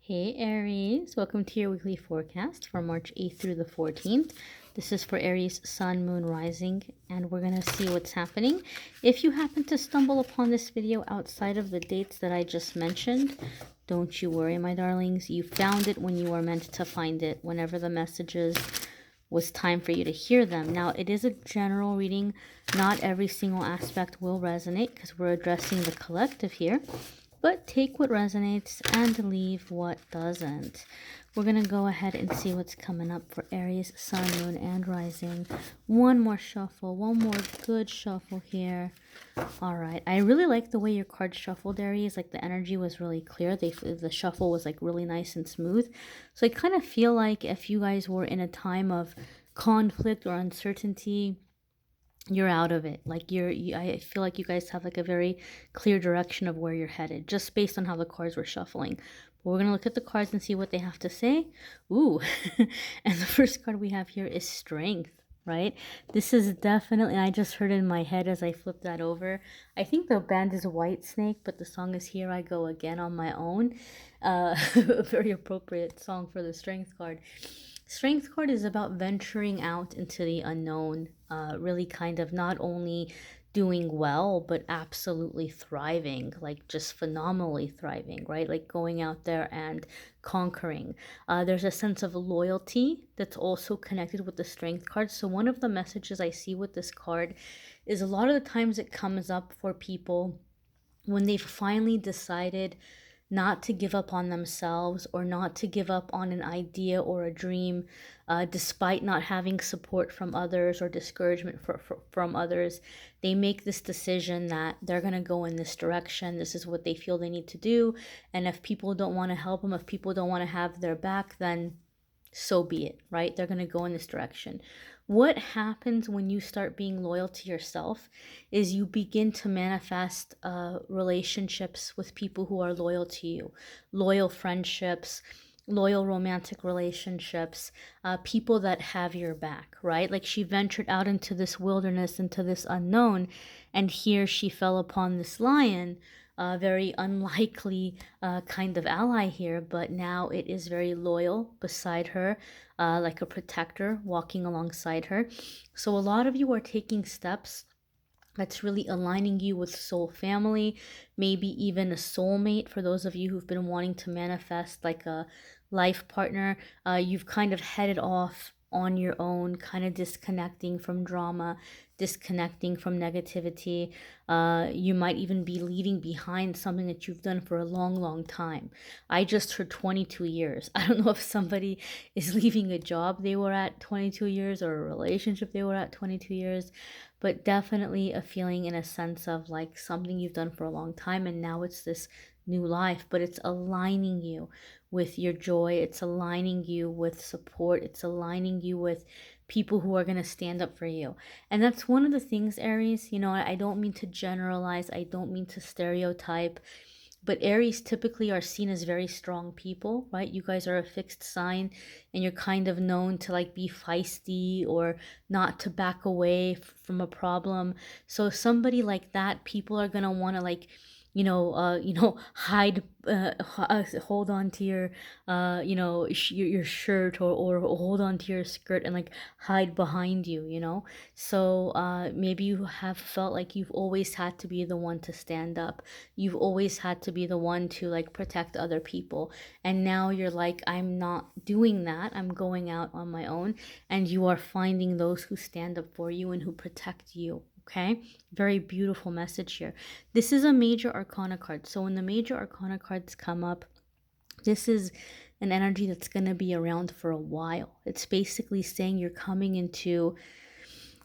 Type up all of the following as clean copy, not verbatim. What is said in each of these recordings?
Hey Aries, welcome to your weekly forecast for March 8th through the 14th. This is for Aries, Sun, Moon, Rising, and we're going to see what's happening. If you happen to stumble upon this video outside of the dates that I just mentioned, don't you worry, my darlings. You found it when you were meant to find it, whenever the messages was time for you to hear them. Now, it is a general reading. Not every single aspect will resonate because we're addressing the collective here. But take what resonates and leave what doesn't. We're going to go ahead and see what's coming up for Aries, Sun, Moon, and Rising. One more shuffle. One more good shuffle here. All right. I really like the way your cards shuffled, Aries. Like, the energy was really clear. The shuffle was, like, really nice and smooth. So I kind of feel like if you guys were in a time of conflict or uncertainty, you're out of it. Like I feel like you guys have like a very clear direction of where you're headed just based on how the cards were shuffling. But we're going to look at the cards and see what they have to say. Ooh. And the first card we have here is Strength, right? This is definitely, I just heard it in my head as I flipped that over. I think the band is White Snake, but the song is Here I Go Again on My Own. A very appropriate song for the Strength card. Strength card is about venturing out into the unknown, really kind of not only doing well, but absolutely thriving, like just phenomenally thriving, right? Like going out there and conquering. There's a sense of loyalty that's also connected with the Strength card. So one of the messages I see with this card is a lot of the times it comes up for people when they've finally decided not to give up on themselves or not to give up on an idea or a dream, despite not having support from others or discouragement from others. They make this decision that they're going to go in this direction. This is what they feel they need to do. And if people don't want to help them, if people don't want to have their back, then so be it, right? They're going to go in this direction. What happens when you start being loyal to yourself is you begin to manifest relationships with people who are loyal to you, loyal friendships, loyal romantic relationships, people that have your back, right? Like she ventured out into this wilderness, into this unknown, and here she fell upon this lion, very unlikely kind of ally here, but now it is very loyal beside her, like a protector walking alongside her. So a lot of you are taking steps that's really aligning you with soul family, maybe even a soulmate. For those of you who've been wanting to manifest like a life partner, you've kind of headed off on your own, kind of disconnecting from drama, disconnecting from negativity. You might even be leaving behind something that you've done for a long time. I just heard 22 years. I don't know if somebody is leaving a job they were at 22 years or a relationship they were at 22 years, but definitely a feeling in a sense of like something you've done for a long time and now it's this new life, but it's aligning you with your joy. It's aligning you with support. It's aligning you with people who are going to stand up for you. And that's one of the things, Aries, you know, I don't mean to generalize. I don't mean to stereotype, but Aries typically are seen as very strong people, right? You guys are a fixed sign and you're kind of known to like be feisty or not to back away from a problem. So somebody like that, people are going to want to like, hide, hold on to your, your shirt or hold on to your skirt and like hide behind you, you know? So maybe you have felt like you've always had to be the one to stand up. You've always had to be the one to like protect other people. And now you're like, I'm not doing that. I'm going out on my own. And you are finding those who stand up for you and who protect you. Okay, very beautiful message here. This is a major arcana card. So when the major arcana cards come up, this is an energy that's going to be around for a while. It's basically saying you're coming into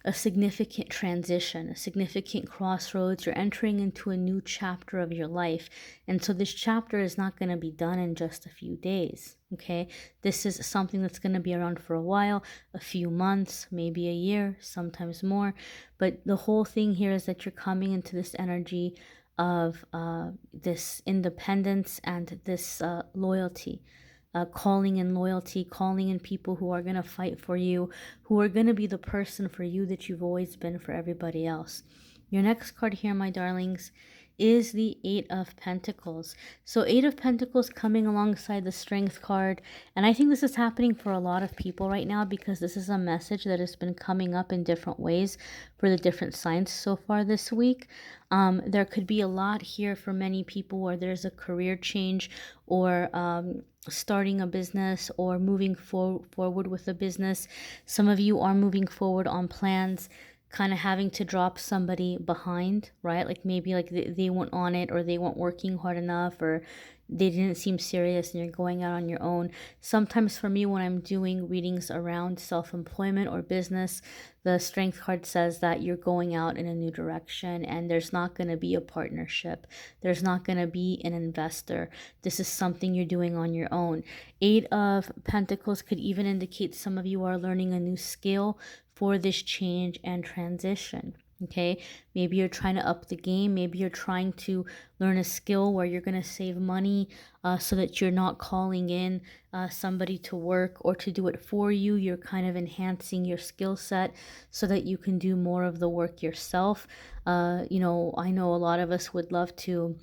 a significant transition, a significant crossroads. You're entering into a new chapter of your life. And so this chapter is not going to be done in just a few days. Okay, this is something that's going to be around for a while, a few months, maybe a year, sometimes more. But the whole thing here is that you're coming into this energy of this independence and this loyalty. Calling in loyalty, calling in people who are going to fight for you, who are going to be the person for you that you've always been for everybody else. Your next card here, my darlings, is the Eight of Pentacles. So Eight of Pentacles coming alongside the Strength card. And I think this is happening for a lot of people right now because this is a message that has been coming up in different ways for the different signs so far this week. There could be a lot here for many people where there's a career change or starting a business or moving forward with a business. Some of you are moving forward on plans, kind of having to drop somebody behind, right? Like maybe like they weren't on it, or they weren't working hard enough, or they didn't seem serious and you're going out on your own. Sometimes for me, when I'm doing readings around self-employment or business, the Strength card says that you're going out in a new direction and there's not going to be a partnership. There's not going to be an investor. This is something you're doing on your own. Eight of Pentacles could even indicate some of you are learning a new skill for this change and transition. Okay, maybe you're trying to up the game. Maybe you're trying to learn a skill where you're going to save money so that you're not calling in somebody to work or to do it for you. You're kind of enhancing your skill set so that you can do more of the work yourself. You know, I know a lot of us would love to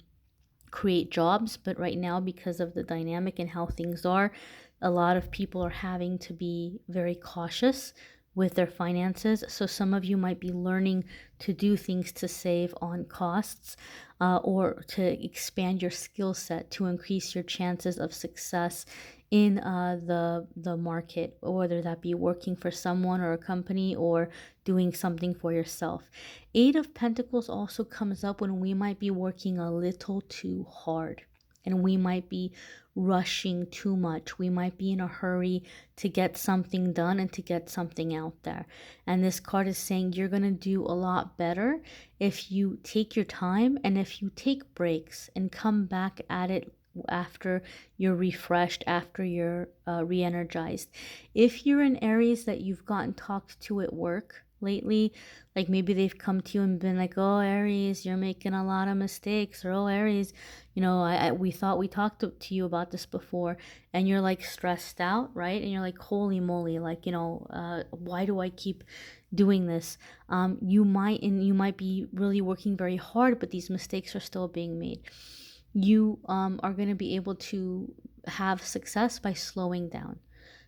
create jobs, but right now, because of the dynamic and how things are, a lot of people are having to be very cautious with their finances. So some of you might be learning to do things to save on costs or to expand your skill set to increase your chances of success in the market, whether that be working for someone or a company or doing something for yourself. Eight of Pentacles also comes up when we might be working a little too hard and we might be rushing too much. We might be in a hurry to get something done and to get something out there. And this card is saying you're going to do a lot better if you take your time and if you take breaks and come back at it after you're refreshed, after you're re-energized. If you're in Aries that you've gotten talked to at work lately, like maybe they've come to you and been like, oh, Aries, you're making a lot of mistakes, or oh, Aries, you know, we thought we talked to you about this before, and you're like stressed out, right? And you're like, holy moly, like, you know, why do I keep doing this? You might be really working very hard, but these mistakes are still being made. You are going to be able to have success by slowing down.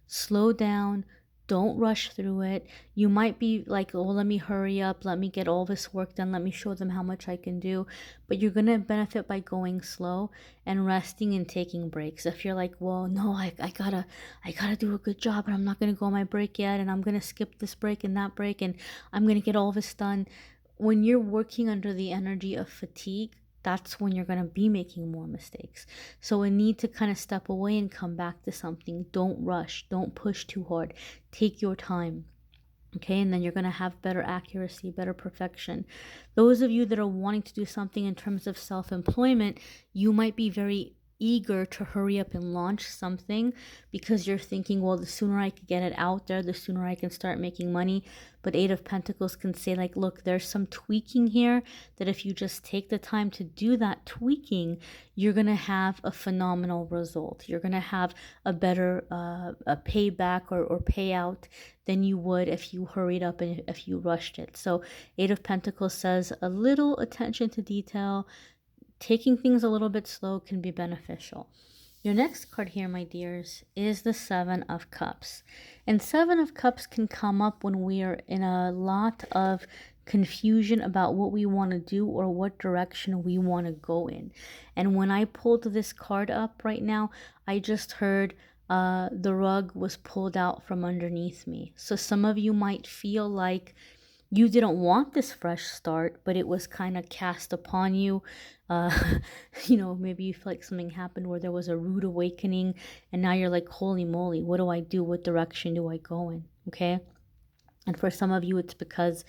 Slow down. Don't rush through it. You might be like, oh, let me hurry up. Let me get all this work done. Let me show them how much I can do. But you're going to benefit by going slow and resting and taking breaks. If you're like, well, no, I gotta do a good job, and I'm not going to go on my break yet, and I'm going to skip this break and that break, and I'm going to get all this done. When you're working under the energy of fatigue, that's when you're going to be making more mistakes. So a need to kind of step away and come back to something. Don't rush. Don't push too hard. Take your time. Okay, and then you're going to have better accuracy, better perfection. Those of you that are wanting to do something in terms of self-employment, you might be very eager to hurry up and launch something because you're thinking, well, the sooner I can get it out there, the sooner I can start making money. But Eight of Pentacles can say, like, look, there's some tweaking here that if you just take the time to do that tweaking, you're going to have a phenomenal result. You're going to have a better a payback or payout than you would if you hurried up and if you rushed it. So Eight of Pentacles says a little attention to detail, taking things a little bit slow can be beneficial. Your next card here, my dears, is the Seven of Cups. And Seven of Cups can come up when we are in a lot of confusion about what we want to do or what direction we want to go in. And when I pulled this card up right now, I just heard the rug was pulled out from underneath me. So some of you might feel like you didn't want this fresh start, but it was kind of cast upon you. You know, maybe you feel like something happened where there was a rude awakening, and now you're like, holy moly, what do I do? What direction do I go in? Okay. And for some of you, it's because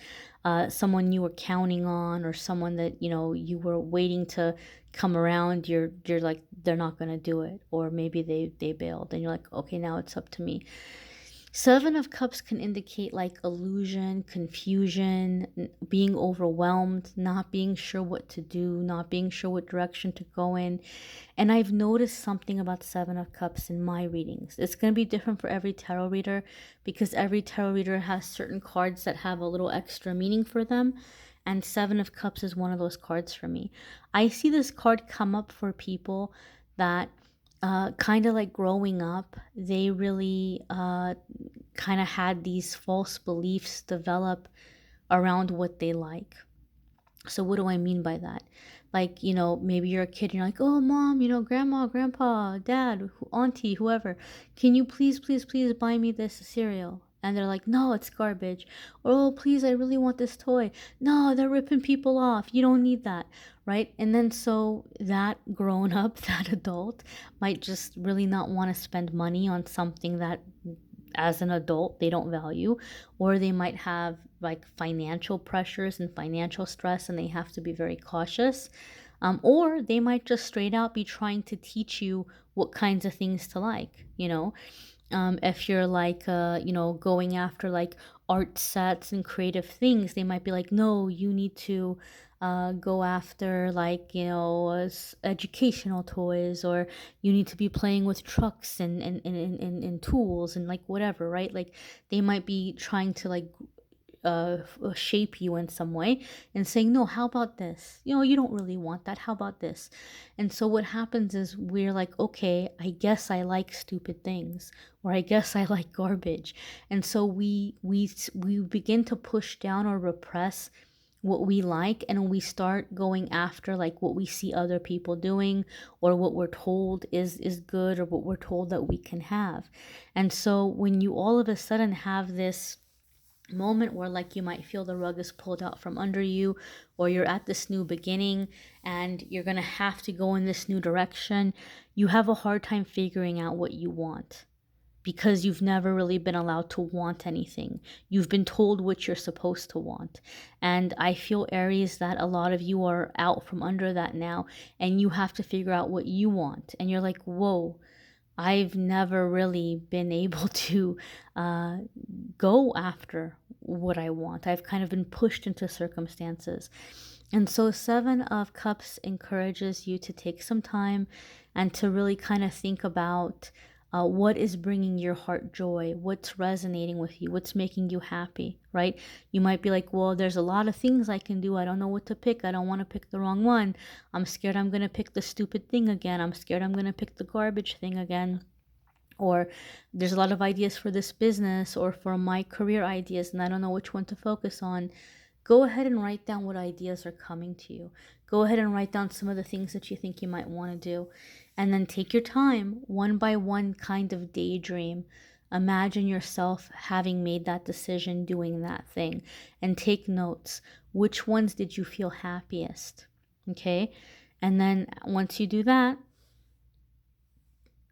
someone you were counting on, or someone that, you know, you were waiting to come around, you're like, they're not going to do it. Or maybe they bailed, and you're like, okay, now it's up to me. Seven of Cups can indicate like illusion, confusion, being overwhelmed, not being sure what to do, not being sure what direction to go in. And I've noticed something about Seven of Cups in my readings. It's going to be different for every tarot reader because every tarot reader has certain cards that have a little extra meaning for them. And Seven of Cups is one of those cards for me. I see this card come up for people that kind of like growing up, they really kind of had these false beliefs develop around what they like. So what do I mean by that? Like, maybe you're a kid and you're like, oh, mom, grandma, grandpa, dad, auntie, whoever, can you please, please, please buy me this cereal? And they're like, no, it's garbage. Or, oh, please, I really want this toy. No, they're ripping people off. You don't need that, right? And then so that grown up, that adult might just really not want to spend money on something that as an adult they don't value, or they might have like financial pressures and financial stress and they have to be very cautious, or they might just straight out be trying to teach you what kinds of things to like. If you're like going after like art sets and creative things, they might be like, no, you need to go after like educational toys, or you need to be playing with trucks and tools and like whatever, right? Like they might be trying to like shape you in some way and saying, no, how about this? You don't really want that. How about this? And so what happens is we're like, okay, I guess I like stupid things, or I guess I like garbage. And so we begin to push down or repress what we like, and we start going after like what we see other people doing, or what we're told is good, or what we're told that we can have. And so when you all of a sudden have this moment where like you might feel the rug is pulled out from under you, or you're at this new beginning and you're going to have to go in this new direction, you have a hard time figuring out what you want, because you've never really been allowed to want anything. You've been told what you're supposed to want. And I feel, Aries, that a lot of you are out from under that now, and you have to figure out what you want. And you're like, whoa, I've never really been able to go after what I want. I've kind of been pushed into circumstances. And so Seven of Cups encourages you to take some time and to really kind of think about what is bringing your heart joy, what's resonating with you, what's making you happy, right? You might be like, well, there's a lot of things I can do. I don't know what to pick. I don't want to pick the wrong one. I'm scared I'm going to pick the stupid thing again. I'm scared I'm going to pick the garbage thing again. Or there's a lot of ideas for this business or for my career ideas, and I don't know which one to focus on. Go ahead and write down what ideas are coming to you. Go ahead and write down some of the things that you think you might want to do. And then take your time, one by one, kind of daydream. Imagine yourself having made that decision, doing that thing, and take notes. Which ones did you feel happiest? Okay? And then once you do that,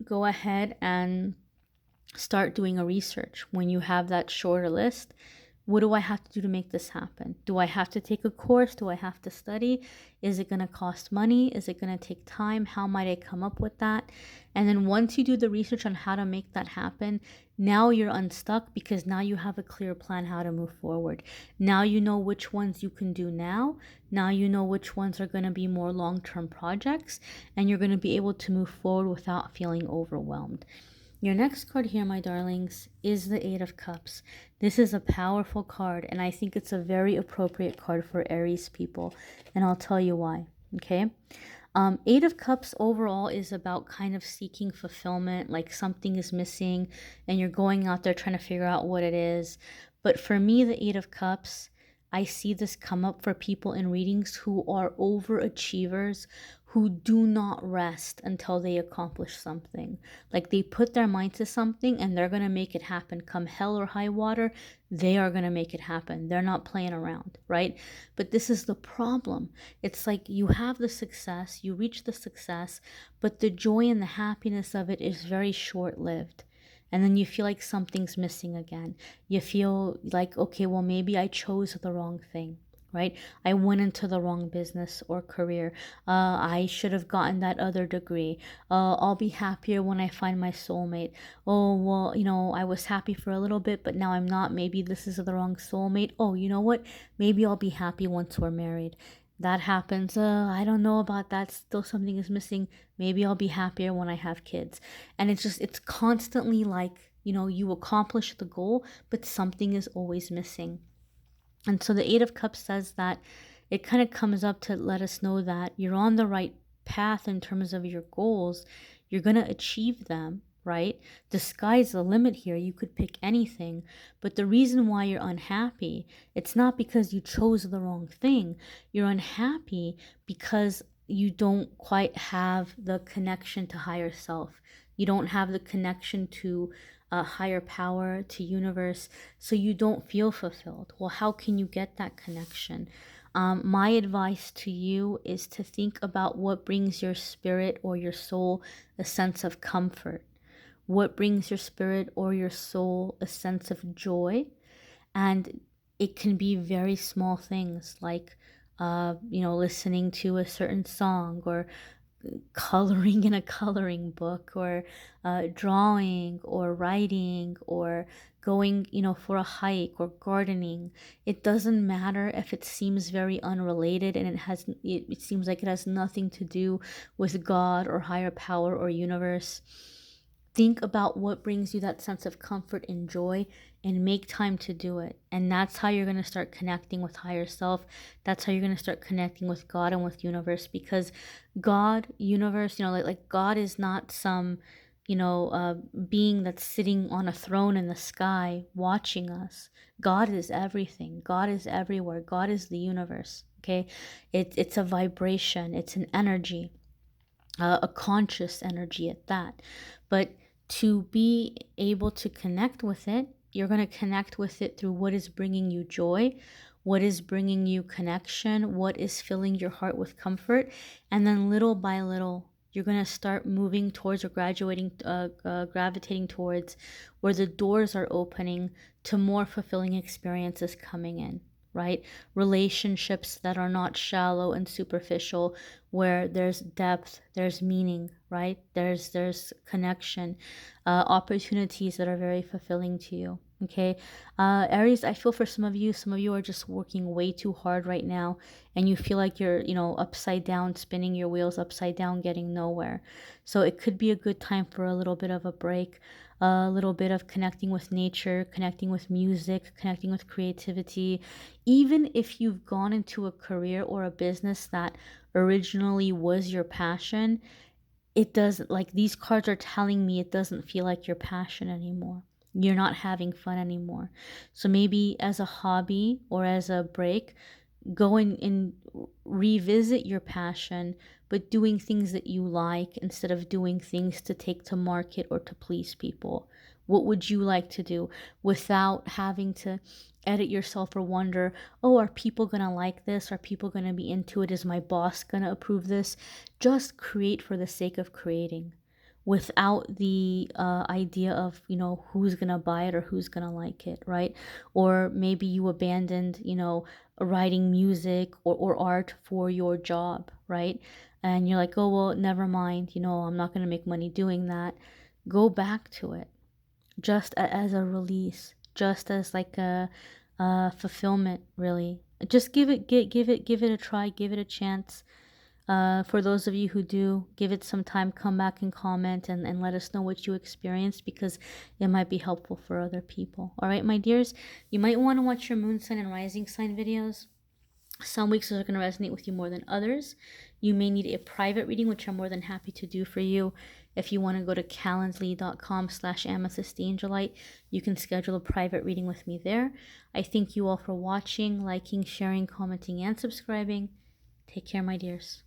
go ahead and start doing a research. When you have that shorter list, what do I have to do to make this happen? Do I have to take a course? Do I have to study? Is it going to cost money? Is it going to take time? How might I come up with that? And then once you do the research on how to make that happen, now you're unstuck, because now you have a clear plan how to move forward. Now you know which ones you can do now. Now you know which ones are going to be more long-term projects, and you're going to be able to move forward without feeling overwhelmed. Your next card here, my darlings, is the Eight of Cups. This is a powerful card, and I think it's a very appropriate card for Aries people, and I'll tell you why, okay? Eight of Cups overall is about kind of seeking fulfillment, like something is missing, and you're going out there trying to figure out what it is. But for me, the Eight of Cups, I see this come up for people in readings who are overachievers, who do not rest until they accomplish something. Like they put their mind to something and they're going to make it happen. Come hell or high water, they are going to make it happen. They're not playing around, right? But this is the problem. It's like you have the success, you reach the success, but the joy and the happiness of it is very short-lived. And then you feel like something's missing again. You feel like, okay, well, maybe I chose the wrong thing, right? I went into the wrong business or career. I should have gotten that other degree. I'll be happier when I find my soulmate. Oh, well, I was happy for a little bit, but now I'm not. Maybe this is the wrong soulmate. Oh, you know what? Maybe I'll be happy once we're married. That happens. I don't know about that. Still something is missing. Maybe I'll be happier when I have kids. And it's constantly like, you accomplish the goal, but something is always missing. And so the Eight of Cups says that it kind of comes up to let us know that you're on the right path in terms of your goals. You're going to achieve them, right? The sky's the limit here. You could pick anything. But the reason why you're unhappy, it's not because you chose the wrong thing. You're unhappy because you don't quite have the connection to higher self. You don't have the connection to a higher power, to universe, so you don't feel fulfilled. Well, how can you get that connection? My advice to you is to think about what brings your spirit or your soul a sense of comfort. What brings your spirit or your soul a sense of joy? And it can be very small things like, listening to a certain song, or coloring in a coloring book, or drawing or writing, or going for a hike or gardening. It doesn't matter if it seems very unrelated and it seems like it has nothing to do with God or higher power or universe. Think about what brings you that sense of comfort and joy, and make time to do it. And that's how you're going to start connecting with higher self. That's how you're going to start connecting with God and with universe, because God, universe, like God is not some, being that's sitting on a throne in the sky watching us. God is everything. God is everywhere. God is the universe. Okay. It's a vibration. It's an energy, a conscious energy at that. But to be able to connect with it, you're going to connect with it through what is bringing you joy, what is bringing you connection, what is filling your heart with comfort. And then little by little, you're going to start moving towards, or gravitating towards, where the doors are opening to more fulfilling experiences coming in, right? Relationships that are not shallow and superficial, where there's depth, there's meaning, right? There's connection, opportunities that are very fulfilling to you. Okay, Aries, I feel for some of you are just working way too hard right now, and you feel like you're, upside down, spinning your wheels upside down, getting nowhere. So it could be a good time for a little bit of a break, a little bit of connecting with nature, connecting with music, connecting with creativity. Even if you've gone into a career or a business that originally was your passion, it doesn't, like, these cards are telling me it doesn't feel like your passion anymore. You're not having fun anymore. So maybe as a hobby or as a break, go and revisit your passion, but doing things that you like instead of doing things to take to market or to please people. What would you like to do without having to edit yourself or wonder, oh, are people gonna like this? Are people gonna be into it? Is my boss gonna approve this? Just create for the sake of creating, without the idea of, who's gonna buy it or who's gonna like it, right? Or maybe you abandoned, writing music or art for your job, right? And you're like, oh, well, never mind, I'm not gonna make money doing that. Go back to it, just as a release, just as like a fulfillment, really. Just give it a try, give it a chance. For those of you who do, give it some time, come back and comment, and let us know what you experienced, because it might be helpful for other people. All right, my dears, you might want to watch your moon sign and rising sign videos. Some weeks are going to resonate with you more than others. You may need a private reading, which I'm more than happy to do for you. If you want to go to calendly.com/amethysttheangelite, you can schedule a private reading with me there. I thank you all for watching, liking, sharing, commenting, and subscribing. Take care, my dears.